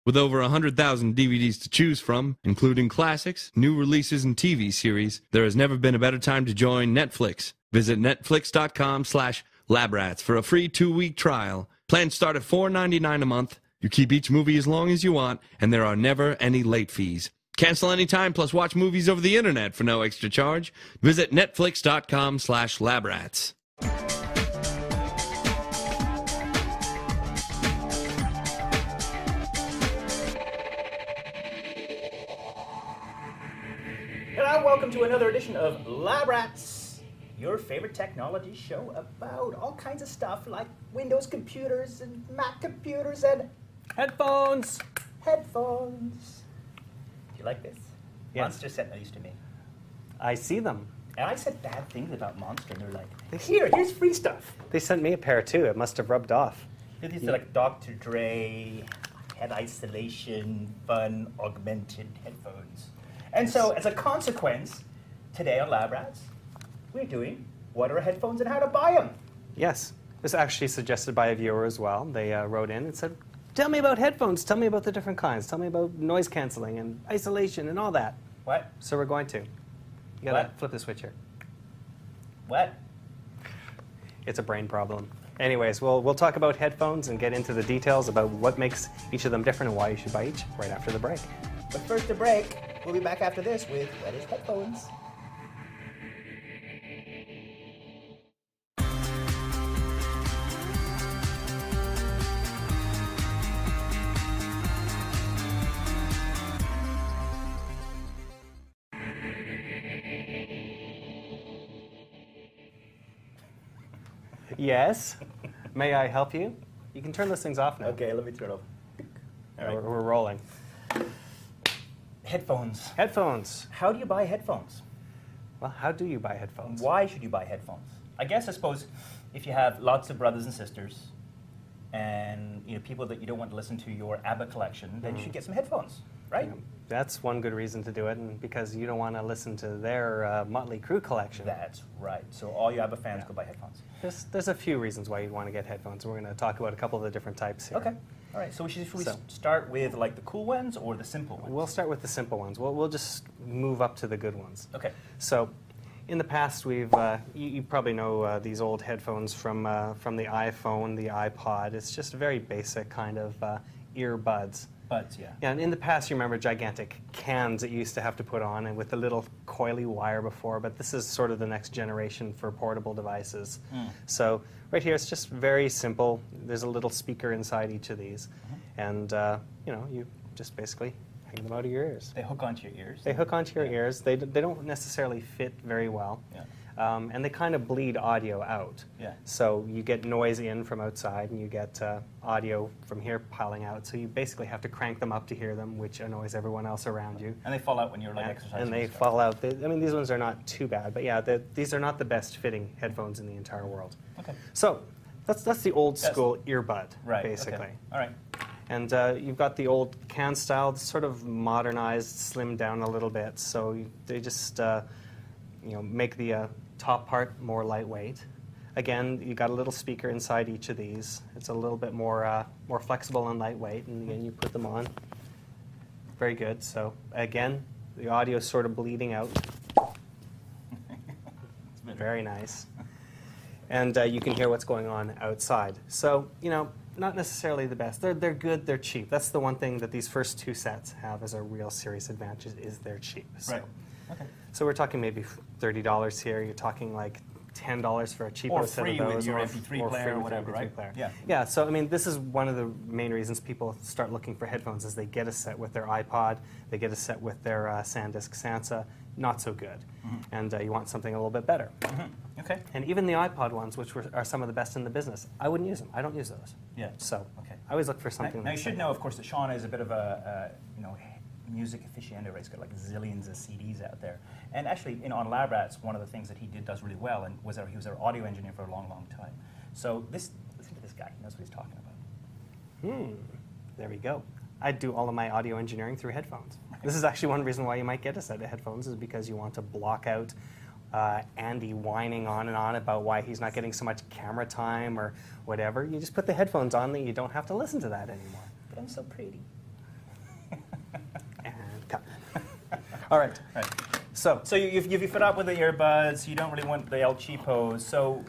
With over 100,000 DVDs to choose from, including classics, new releases, and TV series, there has never been a better time to join Netflix. Visit netflix.com/labrats for a free 2-week trial. Plans start at $4.99 a month. You keep each movie as long as you want, and there are never any late fees. Cancel anytime, plus watch movies over the internet for no extra charge. Visit netflix.com/labrats. Hello, welcome to another edition of Labrats, your favorite technology show about all kinds of stuff like Windows computers and Mac computers and Headphones! headphones. Do you like this? Yes. Monster sent these to me. I see them. And I said bad things about Monster, and they're like, here's free stuff. They sent me a pair too. It must have rubbed off. These are like Dr. Dre, head isolation, fun, augmented headphones. And so, as a consequence, today on Labrats, we're doing what are headphones and how to buy them. Yes. It was actually suggested by a viewer as well. They wrote in and said, tell me about headphones. Tell me about the different kinds. Tell me about noise canceling and isolation and all that. What? So we're going to. You gotta flip the switch here. What? It's a brain problem. Anyways, we'll talk about headphones and get into the details about what makes each of them different and why you should buy each right after the break. But first a break. We'll be back after this with What is Headphones? Yes? May I help you? You can turn those things off now. Okay, let me turn it off. All right. We're rolling. Headphones. Headphones. How do you buy headphones? Well, how do you buy headphones? Why should you buy headphones? I suppose, if you have lots of brothers and sisters, and people that you don't want to listen to your ABBA collection, then you should get some headphones, right? That's one good reason to do it, and because you don't want to listen to their Motley Crue collection. That's right. So all you ABBA fans go buy headphones. There's a few reasons why you'd want to get headphones. We're going to talk about a couple of the different types here. Okay. All right. So should we start with like the cool ones or the simple ones? We'll start with the simple ones. We'll just move up to the good ones. Okay. So, in the past, we've you probably know these old headphones from the iPhone, the iPod. It's just very basic kind of earbuds. Buds, yeah. And in the past, you remember gigantic cans that you used to have to put on, and with the little coily wire before. But this is sort of the next generation for portable devices. So right here, it's just very simple. There's a little speaker inside each of these, and you just basically hang them out of your ears. They hook onto your ears. They hook onto your ears. They don't necessarily fit very well. Yeah. And they kind of bleed audio out. Yeah. So you get noise in from outside, and you get audio from here piling out. So you basically have to crank them up to hear them, which annoys everyone else around you. And they fall out when you're like exercising. And they fall out. These ones are not too bad, but yeah, these are not the best fitting headphones in the entire world. Okay. So that's the old school earbud, right, basically. Okay. All right. And you've got the old can style, sort of modernized, slimmed down a little bit. So they just make the top part more lightweight. Again, you got a little speaker inside each of these. It's a little bit more flexible and lightweight. And again, you put them on. Very good. So again, the audio is sort of bleeding out. Very nice. And you can hear what's going on outside. So not necessarily the best. They're good. They're cheap. That's the one thing that these first two sets have as a real serious advantage is they're cheap. So, right. Okay. So we're talking maybe $30 here. You're talking like $10 for a cheapo set of those, with your MP3 player or whatever, right? Player. Yeah. Yeah. So this is one of the main reasons people start looking for headphones is they get a set with their iPod, they get a set with their SanDisk Sansa. Not so good, and you want something a little bit better. Okay. And even the iPod ones, which are some of the best in the business, I wouldn't use them. I don't use those. Yeah. So okay. I always look for something. Now you should know, of course, that Sean is a bit of a music aficionado. Right? He's got like zillions of CDs out there. And actually, on Labrats, one of the things that he does really well, and he was our audio engineer for a long, long time. So listen to this guy. He knows what he's talking about. There we go. I do all of my audio engineering through headphones. This is actually one reason why you might get a set of headphones is because you want to block out Andy whining on and on about why he's not getting so much camera time or whatever. You just put the headphones on, and you don't have to listen to that anymore. But I'm so pretty. All right. Right. So So you've fit up with the earbuds. You don't really want the El Cheapos. So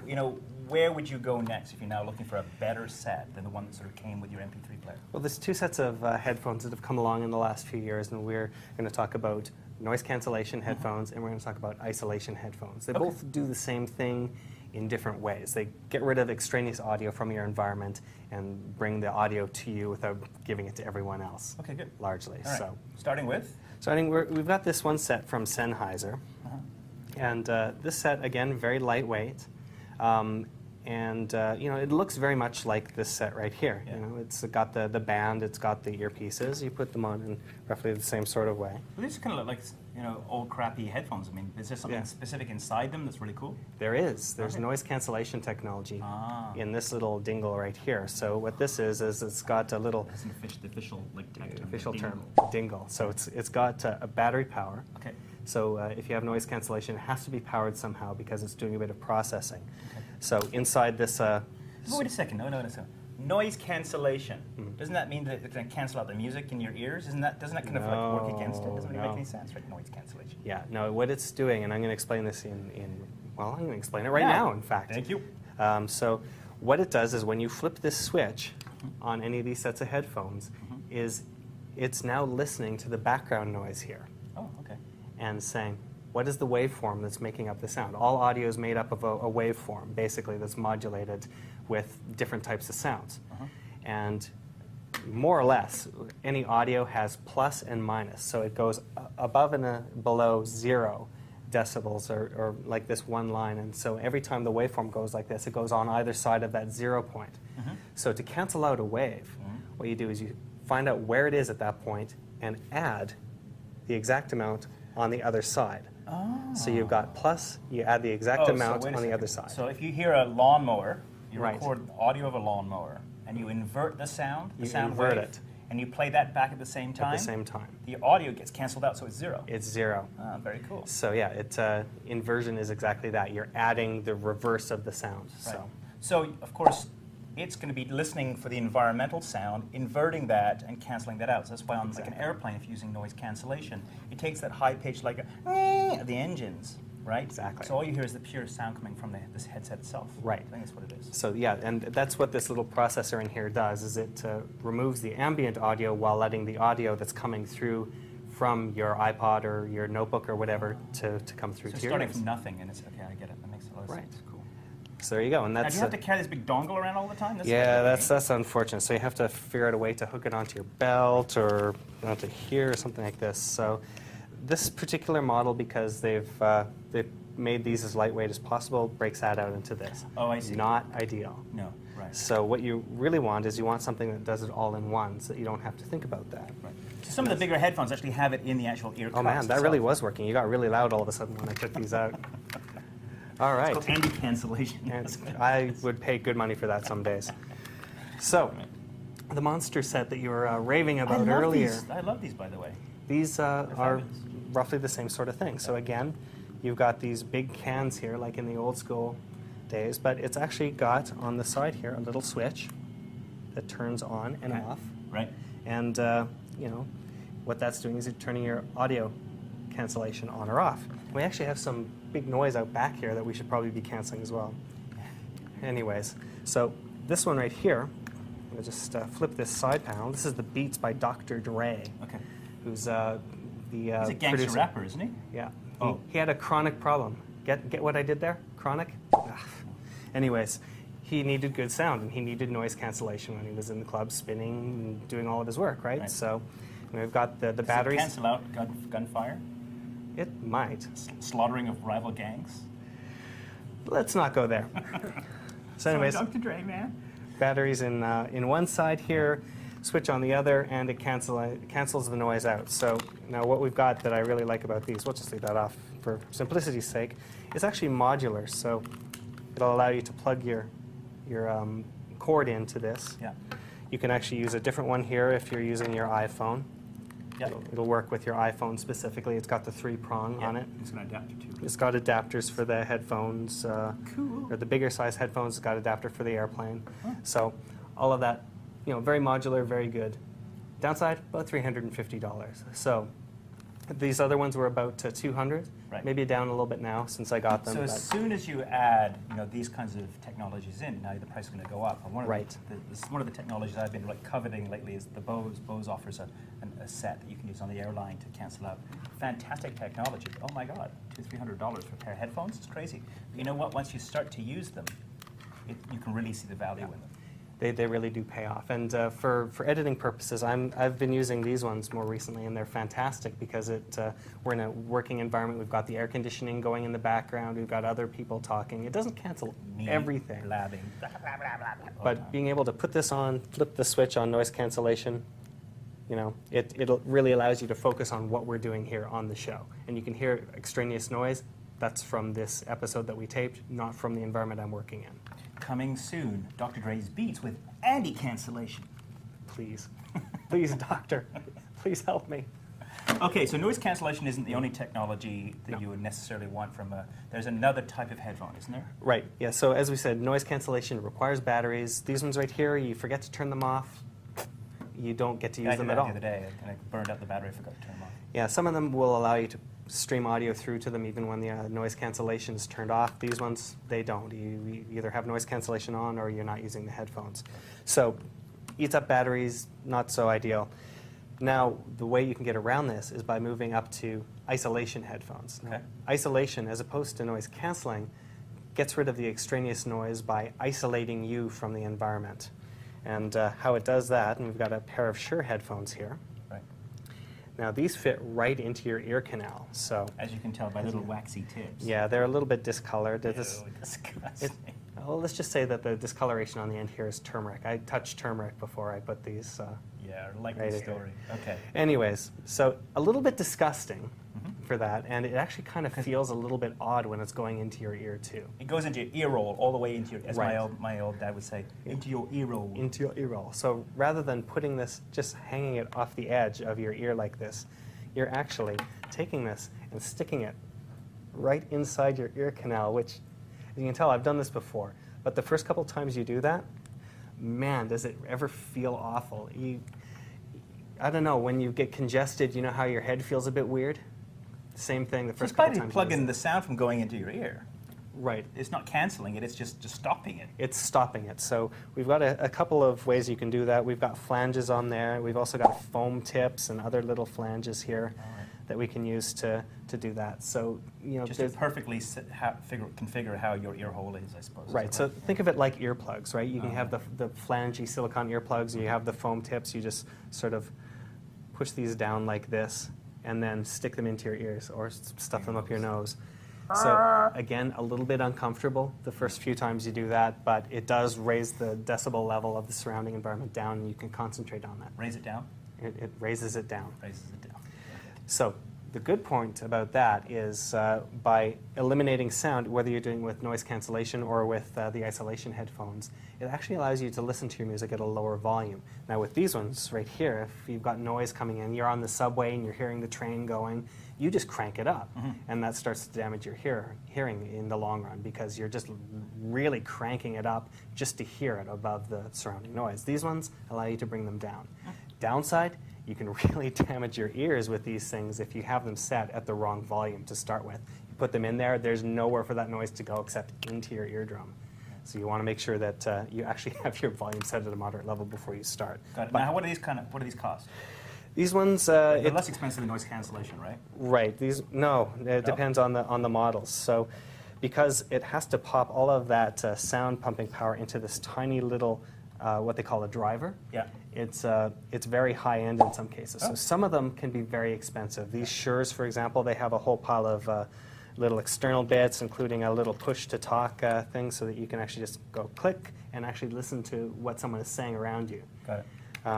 where would you go next if you're now looking for a better set than the one that sort of came with your MP3 player? well, there's two sets of headphones that have come along in the last few years, and we're going to talk about noise cancellation headphones, and we're going to talk about isolation headphones. They both do the same thing in different ways. They get rid of extraneous audio from your environment and bring the audio to you without giving it to everyone else. Okay, good. Largely. All right. So, Starting with? we've got this one set from Sennheiser, and this set again very lightweight. It looks very much like this set right here. Yeah. It's got the band, it's got the earpieces. You put them on in roughly the same sort of way. Well, these kind of look like old crappy headphones. I mean, is there something Yeah. specific inside them that's really cool? There's Okay. noise cancellation technology Ah. in this little dingle right here. So what this is it's got a little That's the official tech term. official dingle. term, dingle. So it's got a battery power. Okay. So if you have noise cancellation, it has to be powered somehow because it's doing a bit of processing. So inside this, Oh, wait a second. No. Noise cancellation. Doesn't that mean that it's going to cancel out the music in your ears? Doesn't that kind of like work against it? Doesn't really make No. any sense, right? Noise cancellation. yeah, no, what it's doing, and I'm going to explain this I'm going to explain it right Yeah. now, in fact. Thank you. So what it does is when you flip this switch on any of these sets of headphones, it's now listening to the background noise here Oh, okay. and saying, what is the waveform that's making up the sound? All audio is made up of a waveform, basically, that's modulated with different types of sounds. And more or less, any audio has plus and minus. So it goes above and below 0 decibels, or like this one line. And so every time the waveform goes like this, it goes on either side of that 0 point. So to cancel out a wave, what you do is you find out where it is at that point and add the exact amount on the other side. So you've got plus, you add the exact amount wait a on the second. other side. So if you hear a lawnmower, you Right. record audio of a lawnmower, and you invert the sound, You sound invert wave, it. and you play that back at the same time. At the same time. The audio gets canceled out, so it's 0. It's 0. Ah, very cool. So yeah, inversion is exactly that. You're adding the reverse of the sound. Right. So of course, it's going to be listening for the environmental sound, inverting that, and canceling that out. So that's why on like an airplane, if you're using noise cancellation, it takes that high pitch like of the engines, right? Exactly. So all you hear is the pure sound coming from this headset itself. Right. I think that's what it is. So yeah, and that's what this little processor in here does, is it removes the ambient audio while letting the audio that's coming through from your iPod or your notebook or whatever to come through So to your starting ears. from nothing, and it's okay. I get it. That makes a lot of Right. sense. Cool. So there you go, and Now, that's do you have to carry this big dongle around all the time? yeah, that's unfortunate. So you have to figure out a way to hook it onto your belt or onto here or something like this. So this particular model, because they've made these as lightweight as possible, breaks that out into this. Oh, I see. Not ideal. No, right. So what you really want is you want something that does it all in one, so that you don't have to think about that. Right. So some of the bigger headphones actually have it in the actual ear Oh man, that really was working. You got really loud all of a sudden when I took these out. All right. It's called anti-cancellation. And I would pay good money for that some days. So, the monster set that you were raving about earlier, I love these, by the way. these are fabulous. roughly the same sort of thing. So again, you've got these big cans here, like in the old school days, but it's actually got on the side here a little switch that turns on and Okay. off. Right. And what that's doing is it's turning your audio cancellation on or off. We actually have some big noise out back here that we should probably be canceling as well. Anyways, so this one right here, I'm going to just flip this side panel. This is the Beats by Dr. Dre, Okay. who's the He's a gangster producer. rapper, isn't he? Yeah. Oh. He had a chronic problem. Get what I did there? Chronic? Ugh. Anyways, he needed good sound, and he needed noise cancellation when he was in the club spinning and doing all of his work, right? Right. So we've got the Does it batteries. cancel out gunfire? It might. Slaughtering of rival gangs? Let's not go there. So anyways, Dr. Dre, man. batteries in one side here, switch on the other, and it cancels the noise out. So now what we've got that I really like about these, we'll just leave that off for simplicity's sake, it's actually modular. So it'll allow you to plug your cord into this. Yeah. You can actually use a different one here if you're using your iPhone. Yeah. It'll work with your iPhone specifically. It's got the 3-prong on it. It's got an adapter too. It's got adapters for the headphones, Cool. or the bigger size headphones. It's got adapter for the airplane. Huh. So all of that, very modular, very good. Downside, about $350. So These other ones were about 200, Right. maybe down a little bit now since I got them. So but- as soon as you add, these kinds of technologies in, now the price is going to go up. And one of Right. one of the technologies I've been coveting lately is the Bose. Bose offers a set that you can use on the airline to cancel out. Fantastic technology. Oh my God, $200-300 for a pair of headphones? It's crazy. But you know what? Once you start to use them, you can really see the value in them. They really do pay off. And for editing purposes, I've been using these ones more recently, and they're fantastic because we're in a working environment. We've got the air conditioning going in the background. We've got other people talking. It doesn't cancel Me everything. blabbing. Blah, blah, blah, blah, blah. But being able to put this on, flip the switch on noise cancellation, it really allows you to focus on what we're doing here on the show. And you can hear extraneous noise. That's from this episode that we taped, not from the environment I'm working in. Coming soon, Dr. Dre's Beats with anti-cancellation. Please. Please, doctor. Please help me. Okay, so noise cancellation isn't the only technology that you would necessarily want from there's another type of headphone, isn't there? Right, yeah, so as we said, noise cancellation requires batteries. These ones right here, you forget to turn them off, you don't get to use them at all. I did that the other day, and I burned out the battery, I forgot to turn them off. Yeah, some of them will allow you to stream audio through to them even when the noise cancellation is turned off. These ones, they don't. You either have noise cancellation on or you're not using the headphones. So, eats up batteries, not so ideal. Now, the way you can get around this is by moving up to isolation headphones. Now, Okay. isolation, as opposed to noise canceling, gets rid of the extraneous noise by isolating you from the environment. And how it does that, and we've got a pair of Shure headphones here. Right. Now, these fit right into your ear canal, so... As you can tell by little waxy tips. Yeah, they're a little bit discolored. Ew, This- disgusting. well, let's just say that the discoloration on the end here is turmeric. I touched turmeric before I put these. Yeah, I like Right the here. story. Okay. Anyways, so a little bit disgusting Mm-hmm. for that, and it actually kind of feels a little bit odd when it's going into your ear too. It goes into your ear roll, all the way into your, as Right. my old dad would say, into your ear roll. Into your ear roll. So rather than putting this, just hanging it off the edge of your ear like this, you're actually taking this and sticking it right inside your ear canal, which, as you can tell, I've done this before. But the first couple times you do that, man, does it ever feel awful. I don't know, when you get congested, you know how your head feels a bit weird? Same thing the first Just by couple times. you plugging use the sound from going into your ear. it. Right. It's not canceling it, it's just stopping it. It's stopping it. So we've got a couple of ways you can do that. We've got flanges on there. We've also got foam tips and other little flanges here that we can use to do that. So, Just to perfectly configure how your ear hole is, I suppose. right. So think of it like earplugs, right? You can have the flangey silicone earplugs, or you have the foam tips. You just sort of push these down like this and then stick them into your ears or stuff them up your nose. So again, a little bit uncomfortable the first few times you do that, but it does raise the decibel level of the surrounding environment down, and you can concentrate on that. Raise it down. It raises it down. Raises it down. So the good point about that is by eliminating sound, whether you're doing with noise cancellation or with the isolation headphones, it actually allows you to listen to your music at a lower volume. Now with these ones right here, if you've got noise coming in, you're on the subway and you're hearing the train going, you just crank it up, and that starts to damage your hearing in the long run because you're just really cranking it up just to hear it above the surrounding noise. These ones allow you to bring them down. Downside, you can really damage your ears with these things if you have them set at the wrong volume to start with. You put them in there, there's nowhere for that noise to go except into your eardrum. So you want to make sure that you actually have your volume set at a moderate level before you start. Got it. But Now, what do these cost? these ones, They're less expensive than noise cancellation, right? right? These it depends on the models. So because it has to pop all of that sound pumping power into this tiny little what they call a driver. Yeah. It's very high end in some cases. So some of them can be very expensive. These Shures, for example, they have a whole pile of little external bits, including a little push-to-talk thing, so that you can actually just go click and actually listen to what someone is saying around you. Got it.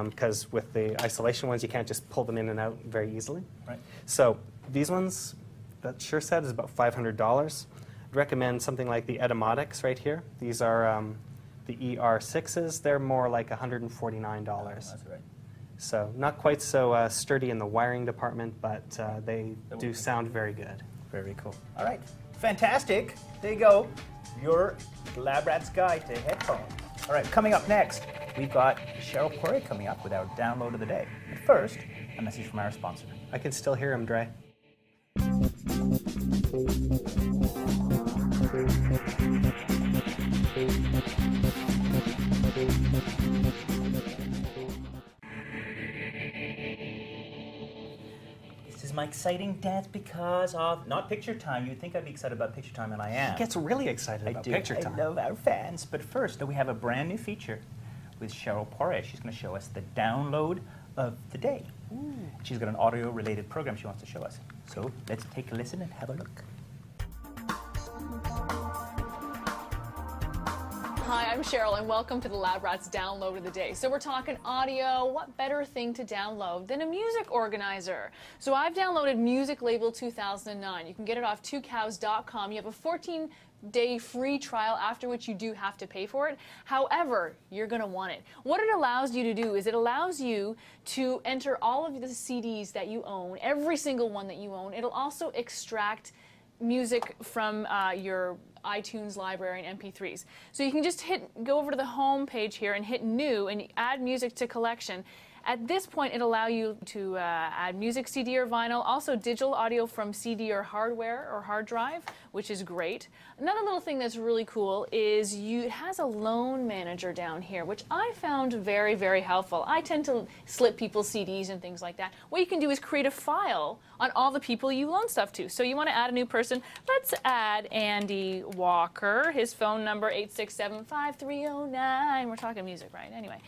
Because with the isolation ones, you can't just pull them in and out very easily. Right. So these ones, that Shure set is about $500. I'd recommend something like the Etymotics right here. These are the ER6s. They're more like $149. That's right. So not quite so sturdy in the wiring department, but they will do be. sound very good. Very cool. All right. Fantastic. There you go. Your Lab Rat's Guide to Headphones. All right, coming up next, we've got Cheryl Poirier coming up with our download of the day. But first, a message from our sponsor. I can still hear him, Dre. This is my exciting dance because of, not Picture Time. You'd think I'd be excited about Picture Time, and I am. He gets really excited I about do. Picture Time. I love our fans. But first, we have a brand new feature with Cheryl Poirier. She's going to show us the download of the day. Ooh. She's got an audio-related program she wants to show us. So let's take a listen and have a look. Hi, I'm Cheryl, and welcome to the Lab Rats Download of the Day. So we're talking audio. What better thing to download than a music organizer? So I've downloaded Music Label 2009. You can get it off 2cows.com. You have a 14-day free trial, after which you do have to pay for it. However, you're going to want it. What it allows you to do is it allows you to enter all of the CDs that you own, every single one that you own. It'll also extract music from your iTunes library and MP3s. So you can just go over to the home page here and hit new and add music to collection. At this point, it'll allow you to add music, CD or vinyl, also digital audio from CD or hardware or hard drive, which is great. Another little thing that's really cool is it has a loan manager down here, which I found very, very helpful. I tend to slip people's CDs and things like that. What you can do is create a file on all the people you loan stuff to. So you want to add a new person. Let's add Andy Walker. His phone number, 867-5309. We're talking music, right? Anyway.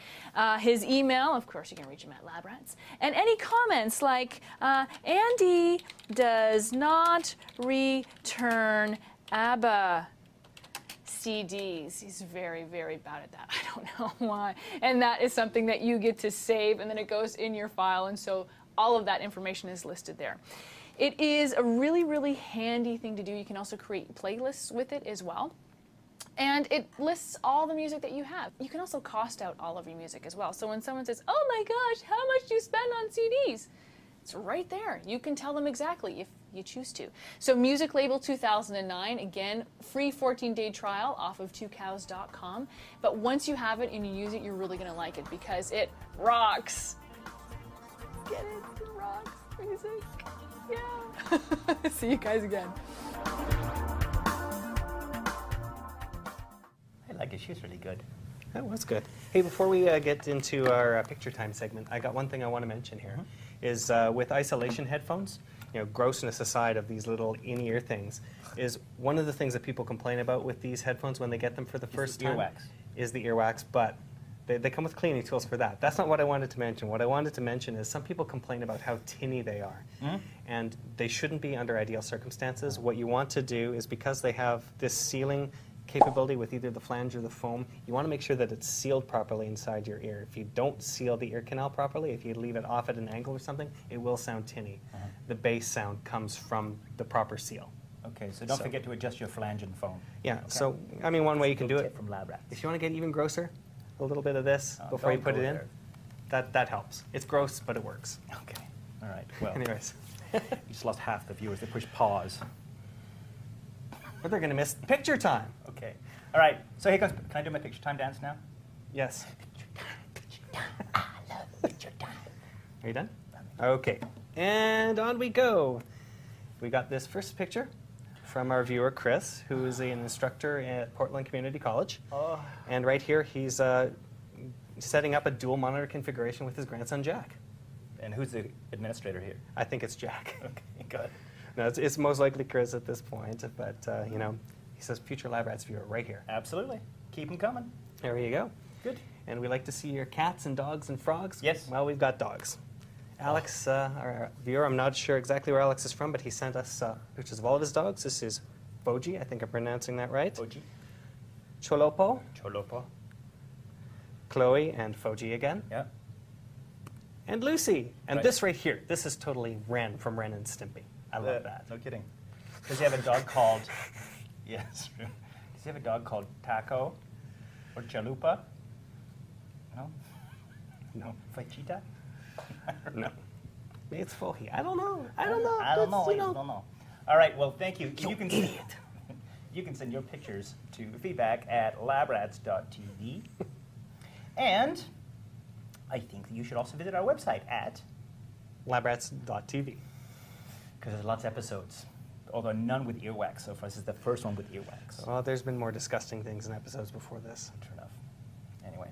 His email, of course, you can reach him at LabRats. And any comments like, Andy does not return ABBA CDs. He's very, very bad at that. I don't know why. And that is something that you get to save, and then it goes in your file, and so all of that information is listed there. It is a really, really handy thing to do. You can also create playlists with it as well. And it lists all the music that you have. You can also cost out all of your music as well. So when someone says, oh my gosh, how much do you spend on CDs? It's right there. You can tell them exactly if you choose to. So Music Label 2009, again, free 14-day trial off of 2cows.com. But once you have it and you use it, you're really going to like it because it rocks. Get it? It rocks. Music. Yeah. See you guys again. I like it. She's really good. That was good. Hey, before we get into our Picture Time segment, I got one thing I want to mention here. Is with isolation headphones, grossness aside of these little in-ear things, is one of the things that people complain about with these headphones when they get them for the first time is the earwax, but they come with cleaning tools for that. That's not what I wanted to mention. What I wanted to mention is some people complain about how tinny they are, and they shouldn't be under ideal circumstances. What you want to do is, because they have this sealing capability with either the flange or the foam, you want to make sure that it's sealed properly inside your ear. If you don't seal the ear canal properly, if you leave it off at an angle or something, it will sound tinny. The bass sound comes from the proper seal. Okay, so don't forget to adjust your flange and foam. Yeah, okay. so I mean, one way you can do it, from Lab Rats. if you want to get even grosser, a little bit of this before you put it in, that helps. It's gross, but it works. Okay, all right. Well, anyways. You just lost half the viewers. They pushed pause. But they're going to miss Picture Time. Okay. All right. So here comes. Can I do my Picture Time dance now? Yes. Picture Time. I love Picture Time. Are you done? Okay. And on we go. We got this first picture from our viewer, Chris, who is an instructor at Portland Community College. Oh. And right here, he's setting up a dual monitor configuration with his grandson, Jack. And who's the administrator here? I think it's Jack. Okay, good. No, it's most likely Chris at this point, but he says future Lab Rats viewer right here. Absolutely. Keep them coming. There you go. Good. And we like to see your cats and dogs and frogs. Yes. Well, we've got dogs. Alex, our viewer, I'm not sure exactly where Alex is from, but he sent us pictures of all of his dogs. This is Boji, I think I'm pronouncing that right. Boji. Cholopo. Cholopo. Chloe and Foji again. Yeah. And Lucy. And Right. this right here, this is totally Ren from Ren and Stimpy. I love that. No kidding. Does he have a dog called? Yes. Does he have a dog called Taco or Chalupa? No. No. Fajita? No. Maybe it's Fohi. I don't know. I don't know. I don't know. That's, I don't know. All right. Well, thank you. You can idiot. You can send your pictures to feedback@labrats.tv. And I think that you should also visit our website at labrats.tv. Because there's lots of episodes, although none with earwax so far. This is the first one with earwax. Well, there's been more disgusting things in episodes before this. True enough. Anyway,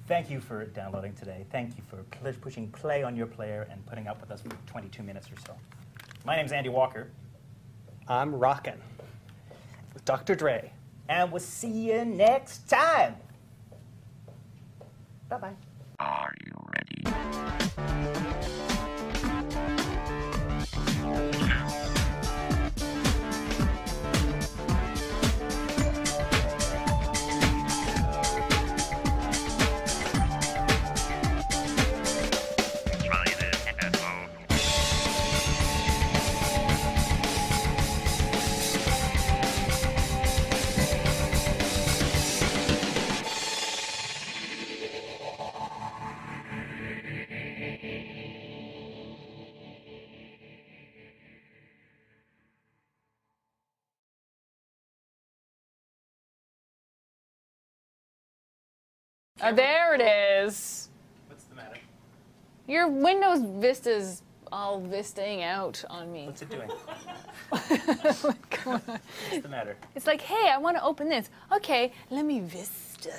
thank you for downloading today. Thank you for pushing play on your player and putting up with us for 22 minutes or so. My name's Andy Walker. I'm rockin' with Dr. Dre. And we'll see you next time. Bye-bye. Are you ready? Try this at home. There it is. What's the matter? Your Windows Vista's all vistaing out on me. What's it doing? What's going on? What's the matter? It's like, hey, I want to open this. Okay, let me Vista.